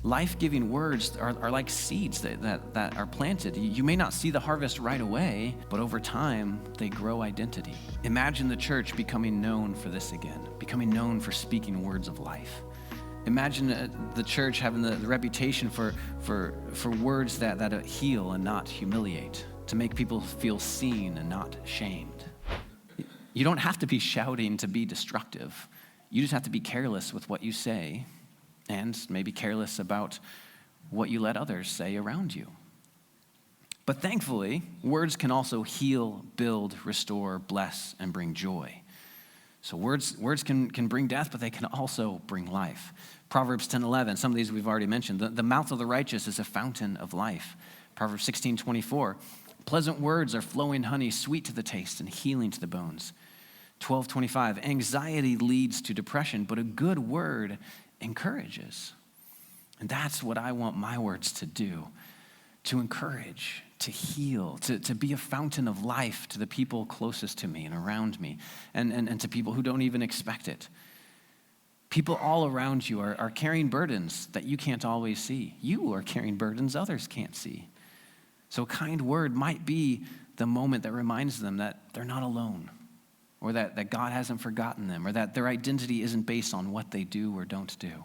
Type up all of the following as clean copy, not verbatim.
Life-giving words are like seeds that are planted. You may not see the harvest right away, but over time, they grow identity. Imagine the church becoming known for this again, becoming known for speaking words of life. Imagine the church having the reputation for words that heal and not humiliate, to make people feel seen and not shamed. You don't have to be shouting to be destructive. You just have to be careless with what you say, and maybe careless about what you let others say around you. But thankfully, words can also heal, build, restore, bless, and bring joy. So words can bring death, but they can also bring life. Proverbs 10:11, some of these we've already mentioned. The mouth of the righteous is a fountain of life. Proverbs 16:24, pleasant words are flowing honey, sweet to the taste and healing to the bones. 12:25, anxiety leads to depression, but a good word encourages. And that's what I want my words to do, to encourage, to heal, to be a fountain of life to the people closest to me and around me, and to people who don't even expect it. People all around you are carrying burdens that you can't always see. You are carrying burdens others can't see. So a kind word might be the moment that reminds them that they're not alone, or that God hasn't forgotten them, or that their identity isn't based on what they do or don't do.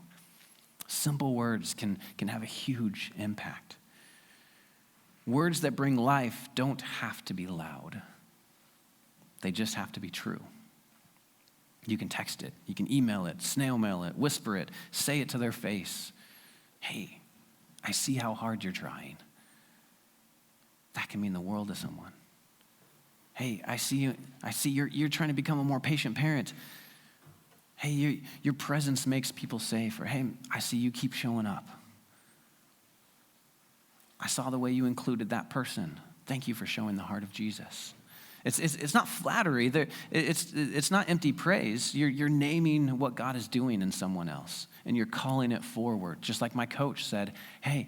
Simple words can have a huge impact. Words that bring life don't have to be loud. They just have to be true. You can text it, you can email it, snail mail it, whisper it, say it to their face. Hey, I see how hard you're trying. That can mean the world to someone. Hey, I see you're trying to become a more patient parent. Hey, your presence makes people safe. Or hey, I see you keep showing up. I saw the way you included that person. Thank you for showing the heart of Jesus. It's not flattery. It's not empty praise. You're naming what God is doing in someone else, and you're calling it forward. Just like my coach said, hey,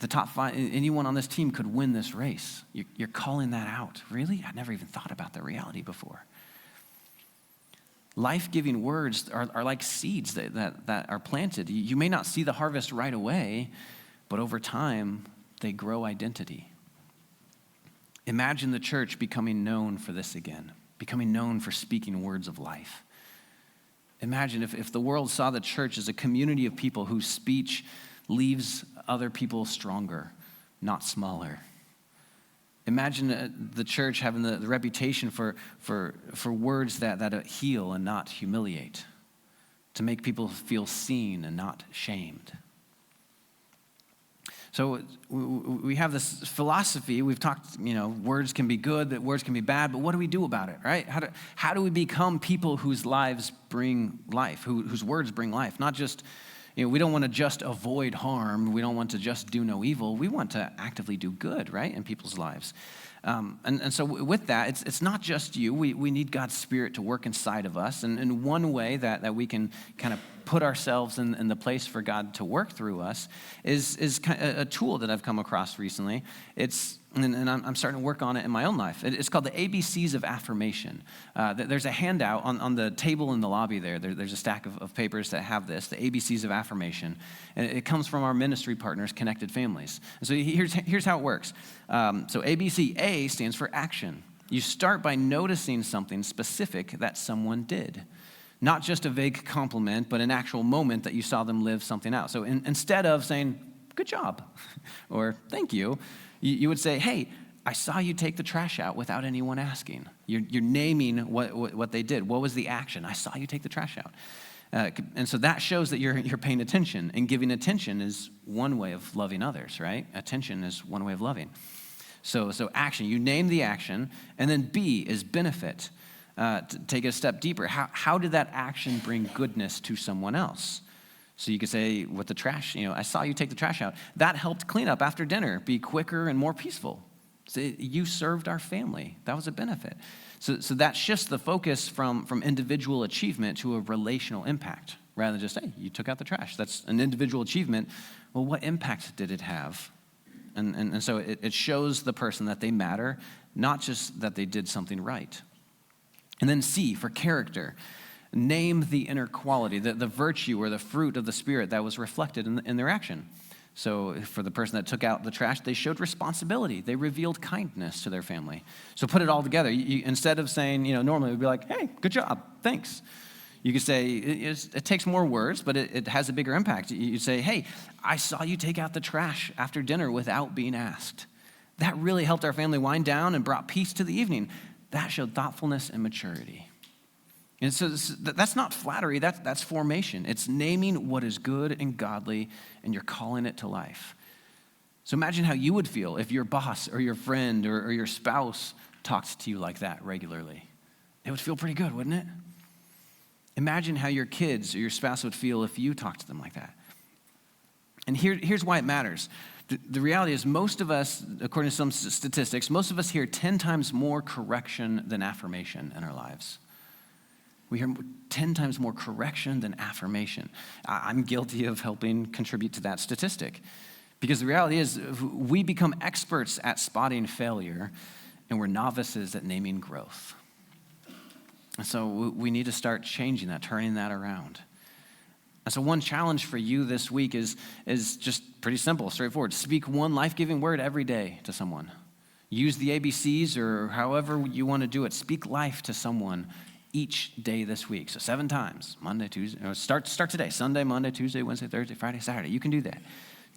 the top 5, anyone on this team could win this race. You're calling that out. Really? I'd never even thought about that reality before. Life-giving words are like seeds that are planted. You may not see the harvest right away, but over time, they grow identity. Imagine the church becoming known for this again, becoming known for speaking words of life. Imagine if the world saw the church as a community of people whose speech leaves other people stronger, not smaller. Imagine the church having the reputation for words that heal and not humiliate, to make people feel seen and not shamed. So we have this philosophy. We've talked, words can be good, that words can be bad, but what do we do about it, right? How do we become people whose lives bring life, whose words bring life? Not just, we don't want to just avoid harm. We don't want to just do no evil. We want to actively do good, right, in people's lives. And so with that, it's not just you. We need God's Spirit to work inside of us. And one way that we can kind of put ourselves in the place for God to work through us is kind of a tool that I've come across recently. I'm starting to work on it in my own life. It's called the ABCs of affirmation. There's a handout on the table in the lobby there. There's a stack of papers that have this, the ABCs of affirmation. And it comes from our ministry partners, Connected Families. And so here's how it works. So ABC, A stands for action. You start by noticing something specific that someone did. Not just a vague compliment, but an actual moment that you saw them live something out. So instead of saying, good job, or thank you, you would say, hey, I saw you take the trash out without anyone asking. You're naming what they did. What was the action? I saw you take the trash out. And so that shows that you're paying attention, and giving attention is one way of loving others, right? Attention is one way of loving. So action, you name the action, and then B is benefit. To take it a step deeper, how did that action bring goodness to someone else? So you could say with the trash, I saw you take the trash out. That helped clean up after dinner, be quicker and more peaceful. So you served our family. That was a benefit. So that shifts the focus from individual achievement to a relational impact, rather than just, hey, you took out the trash. That's an individual achievement. Well, what impact did it have? And so it shows the person that they matter, not just that they did something right. And then C, for character. Name the inner quality, the virtue or the fruit of the Spirit that was reflected in their action. So for the person that took out the trash, they showed responsibility. They revealed kindness to their family. So put it all together. Instead of saying, normally we'd be like, hey, good job, thanks. You could say, it takes more words, but it has a bigger impact. You say, hey, I saw you take out the trash after dinner without being asked. That really helped our family wind down and brought peace to the evening. That showed thoughtfulness and maturity. And so that's not flattery, that's formation. It's naming what is good and godly, and you're calling it to life. So imagine how you would feel if your boss or your friend or your spouse talked to you like that regularly. It would feel pretty good, wouldn't it? Imagine how your kids or your spouse would feel if you talked to them like that. And here's why it matters. The reality is most of us, according to some statistics, most of us hear 10 times more correction than affirmation in our lives. We hear 10 times more correction than affirmation. I'm guilty of helping contribute to that statistic. Because the reality is we become experts at spotting failure, and we're novices at naming growth. And so we need to start changing that, turning that around. And so one challenge for you this week is just pretty simple, straightforward. Speak one life-giving word every day to someone. Use the ABCs or however you want to do it. Speak life to someone each day this week. So 7 times, Monday, Tuesday, start today, Sunday, Monday, Tuesday, Wednesday, Thursday, Friday, Saturday. You can do that.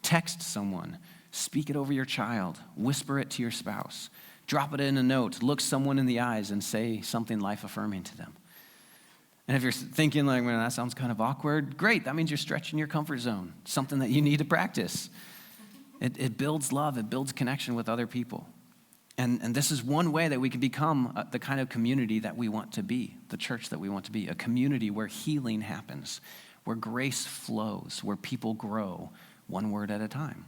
Text someone. Speak it over your child. Whisper it to your spouse. Drop it in a note. Look someone in the eyes and say something life-affirming to them. And if you're thinking like, well, that sounds kind of awkward, great. That means you're stretching your comfort zone, something that you need to practice. It builds love. It builds connection with other people. And this is one way that we can become the kind of community that we want to be, the church that we want to be, a community where healing happens, where grace flows, where people grow one word at a time.